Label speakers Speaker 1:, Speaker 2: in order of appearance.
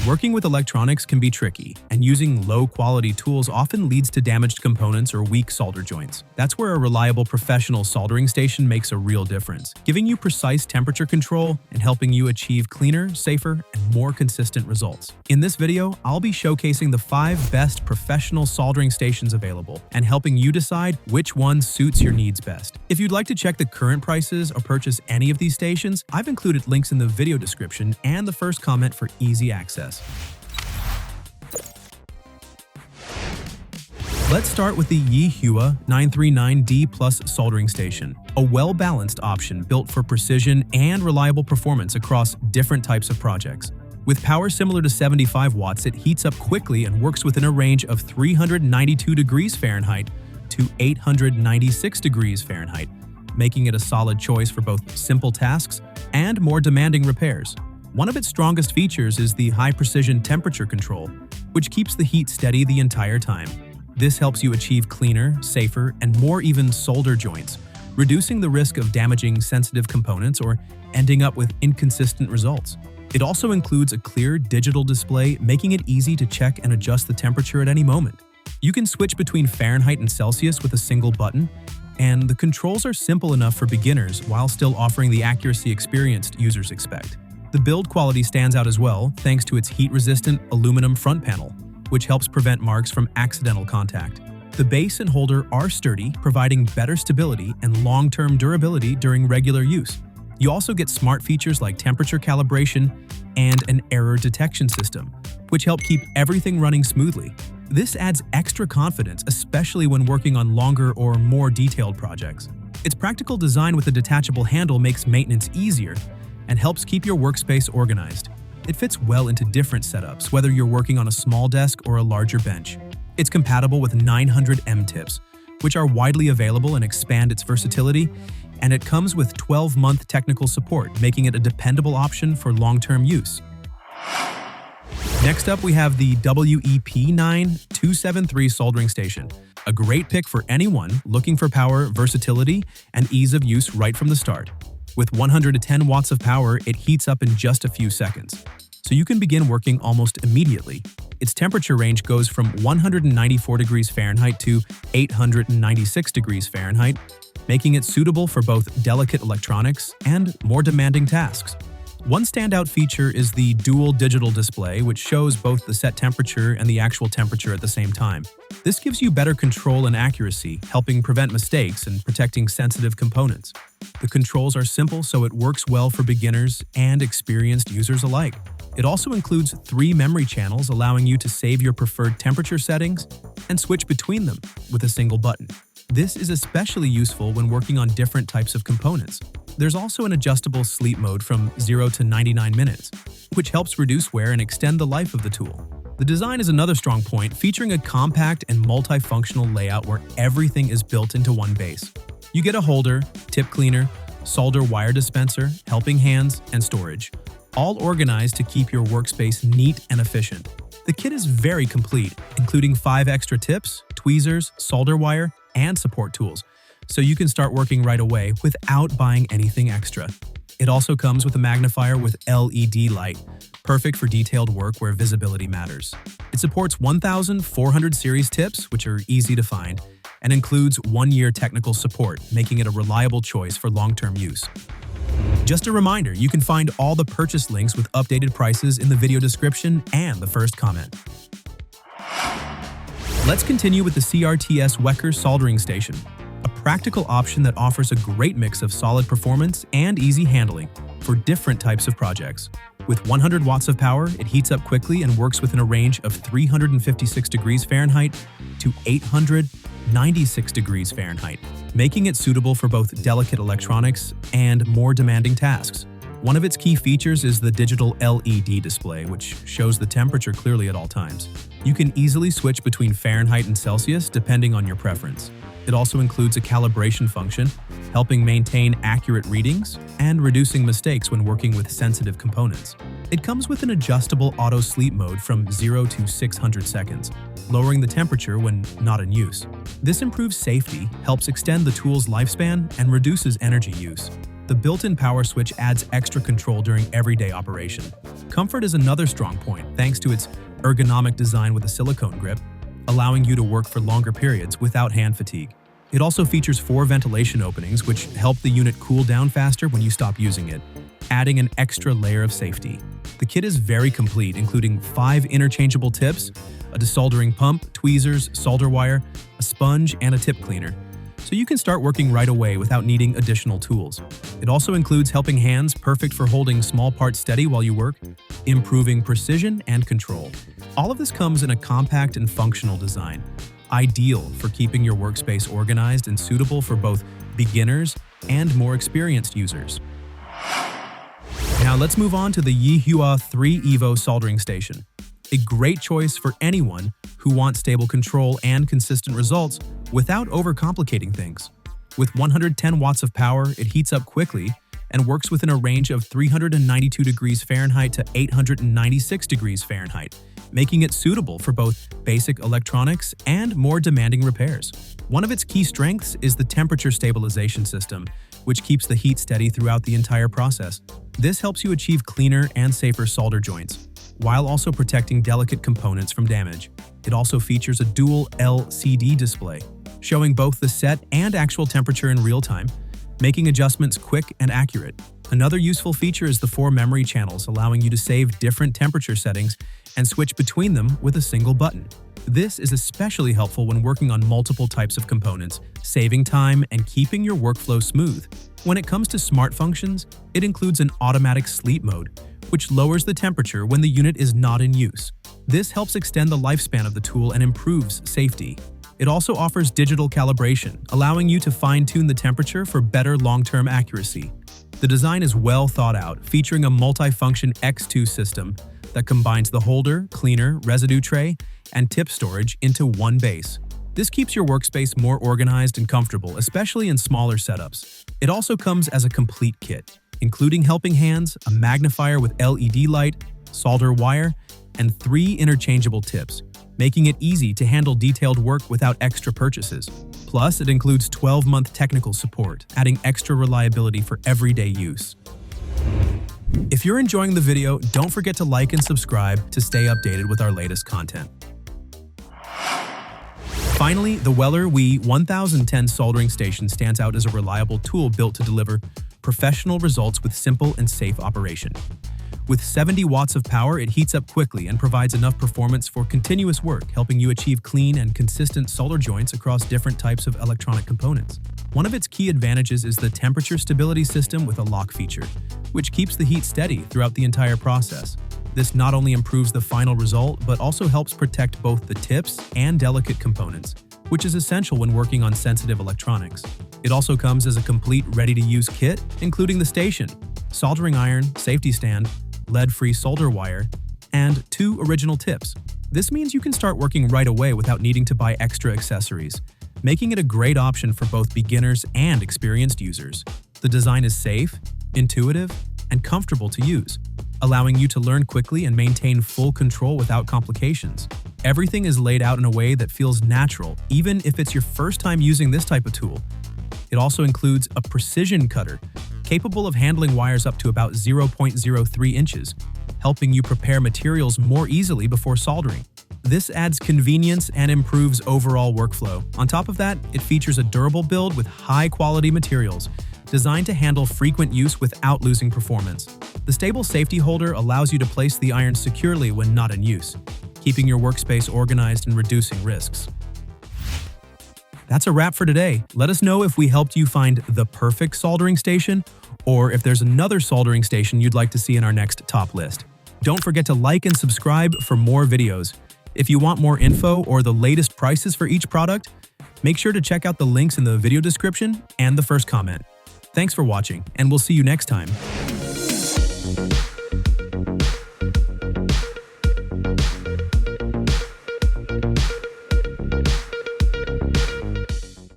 Speaker 1: Working with electronics can be tricky, and using low-quality tools often leads to damaged components or weak solder joints. That's where a reliable professional soldering station makes a real difference, giving you precise temperature control and helping you achieve cleaner, safer, and more consistent results. In this video, I'll be showcasing the 5 best professional soldering stations available and helping you decide which one suits your needs best. If you'd like to check the current prices or purchase any of these stations, I've included links in the video description and the first comment for easy access. Let's start with the YIHUA 939D Plus soldering station, a well-balanced option built for precision and reliable performance across different types of projects. With power similar to 75 watts, it heats up quickly and works within a range of 392 degrees Fahrenheit to 896 degrees Fahrenheit, making it a solid choice for both simple tasks and more demanding repairs. One of its strongest features is the high-precision temperature control, which keeps the heat steady the entire time. This helps you achieve cleaner, safer, and more even solder joints, reducing the risk of damaging sensitive components or ending up with inconsistent results. It also includes a clear digital display, making it easy to check and adjust the temperature at any moment. You can switch between Fahrenheit and Celsius with a single button, and the controls are simple enough for beginners while still offering the accuracy experienced users expect. The build quality stands out as well thanks to its heat-resistant aluminum front panel, which helps prevent marks from accidental contact. The base and holder are sturdy, providing better stability and long-term durability during regular use. You also get smart features like temperature calibration and an error detection system, which help keep everything running smoothly. This adds extra confidence, especially when working on longer or more detailed projects. Its practical design with a detachable handle makes maintenance easier and helps keep your workspace organized. It fits well into different setups, whether you're working on a small desk or a larger bench. It's compatible with 900 M-tips, which are widely available and expand its versatility, and it comes with 12-month technical support, making it a dependable option for long-term use. Next up, we have the WEP9273 soldering station, a great pick for anyone looking for power, versatility, and ease of use right from the start. With 110 watts of power, it heats up in just a few seconds, so you can begin working almost immediately. Its temperature range goes from 194 degrees Fahrenheit to 896 degrees Fahrenheit, making it suitable for both delicate electronics and more demanding tasks. One standout feature is the dual digital display, which shows both the set temperature and the actual temperature at the same time. This gives you better control and accuracy, helping prevent mistakes and protecting sensitive components. The controls are simple, so it works well for beginners and experienced users alike. It also includes 3 memory channels, allowing you to save your preferred temperature settings and switch between them with a single button. This is especially useful when working on different types of components. There's also an adjustable sleep mode from 0 to 99 minutes, which helps reduce wear and extend the life of the tool. The design is another strong point, featuring a compact and multifunctional layout where everything is built into one base. You get a holder, tip cleaner, solder wire dispenser, helping hands, and storage, all organized to keep your workspace neat and efficient. The kit is very complete, including 5 extra tips, tweezers, solder wire, and support tools, so you can start working right away without buying anything extra. It also comes with a magnifier with LED light, perfect for detailed work where visibility matters. It supports 1400 series tips, which are easy to find, and includes 1-year technical support, making it a reliable choice for long-term use. Just a reminder, you can find all the purchase links with updated prices in the video description and the first comment. Let's continue with the CRTSWEKER soldering station, a practical option that offers a great mix of solid performance and easy handling for different types of projects. With 100 watts of power, it heats up quickly and works within a range of 356 degrees Fahrenheit to 896 degrees Fahrenheit, making it suitable for both delicate electronics and more demanding tasks. One of its key features is the digital LED display, which shows the temperature clearly at all times. You can easily switch between Fahrenheit and Celsius depending on your preference. It also includes a calibration function, helping maintain accurate readings and reducing mistakes when working with sensitive components. It comes with an adjustable auto sleep mode from 0 to 600 seconds, lowering the temperature when not in use. This improves safety, helps extend the tool's lifespan, and reduces energy use. The built-in power switch adds extra control during everyday operation. Comfort is another strong point, thanks to its ergonomic design with a silicone grip, allowing you to work for longer periods without hand fatigue. It also features 4 ventilation openings, which help the unit cool down faster when you stop using it, adding an extra layer of safety. The kit is very complete, including 5 interchangeable tips, a desoldering pump, tweezers, solder wire, a sponge, and a tip cleaner, so you can start working right away without needing additional tools. It also includes helping hands, perfect for holding small parts steady while you work, improving precision and control. All of this comes in a compact and functional design, ideal for keeping your workspace organized and suitable for both beginners and more experienced users. Now let's move on to the YIHUA 3 EVO Soldering Station. A great choice for anyone who wants stable control and consistent results without overcomplicating things. With 110 watts of power, it heats up quickly and works within a range of 392 degrees Fahrenheit to 896 degrees Fahrenheit, making it suitable for both basic electronics and more demanding repairs. One of its key strengths is the temperature stabilization system, which keeps the heat steady throughout the entire process. This helps you achieve cleaner and safer solder joints, while also protecting delicate components from damage. It also features a dual LCD display, showing both the set and actual temperature in real time, making adjustments quick and accurate. Another useful feature is the 4 memory channels, allowing you to save different temperature settings and switch between them with a single button. This is especially helpful when working on multiple types of components, saving time and keeping your workflow smooth. When it comes to smart functions, it includes an automatic sleep mode, which lowers the temperature when the unit is not in use. This helps extend the lifespan of the tool and improves safety. It also offers digital calibration, allowing you to fine-tune the temperature for better long-term accuracy. The design is well thought out, featuring a multi-function X2 system that combines the holder, cleaner, residue tray, and tip storage into one base. This keeps your workspace more organized and comfortable, especially in smaller setups. It also comes as a complete kit, including helping hands, a magnifier with LED light, solder wire, and 3 interchangeable tips, making it easy to handle detailed work without extra purchases. Plus, it includes 12-month technical support, adding extra reliability for everyday use. If you're enjoying the video, don't forget to like and subscribe to stay updated with our latest content. Finally, the YIHUA 1010 Soldering Station stands out as a reliable tool built to deliver professional results with simple and safe operation. With 70 watts of power, it heats up quickly and provides enough performance for continuous work, helping you achieve clean and consistent solder joints across different types of electronic components. One of its key advantages is the temperature stability system with a lock feature, which keeps the heat steady throughout the entire process. This not only improves the final result, but also helps protect both the tips and delicate components, which is essential when working on sensitive electronics. It also comes as a complete ready-to-use kit, including the station, soldering iron, safety stand, lead-free solder wire, and 2 original tips. This means you can start working right away without needing to buy extra accessories, making it a great option for both beginners and experienced users. The design is safe, intuitive, and comfortable to use, allowing you to learn quickly and maintain full control without complications. Everything is laid out in a way that feels natural, even if it's your first time using this type of tool. It also includes a precision cutter, capable of handling wires up to about 0.03 inches, helping you prepare materials more easily before soldering. This adds convenience and improves overall workflow. On top of that, it features a durable build with high-quality materials, designed to handle frequent use without losing performance. The stable safety holder allows you to place the iron securely when not in use, keeping your workspace organized and reducing risks. That's a wrap for today. Let us know if we helped you find the perfect soldering station, or if there's another soldering station you'd like to see in our next top list. Don't forget to like and subscribe for more videos. If you want more info or the latest prices for each product, make sure to check out the links in the video description and the first comment. Thanks for watching, and we'll see you next time.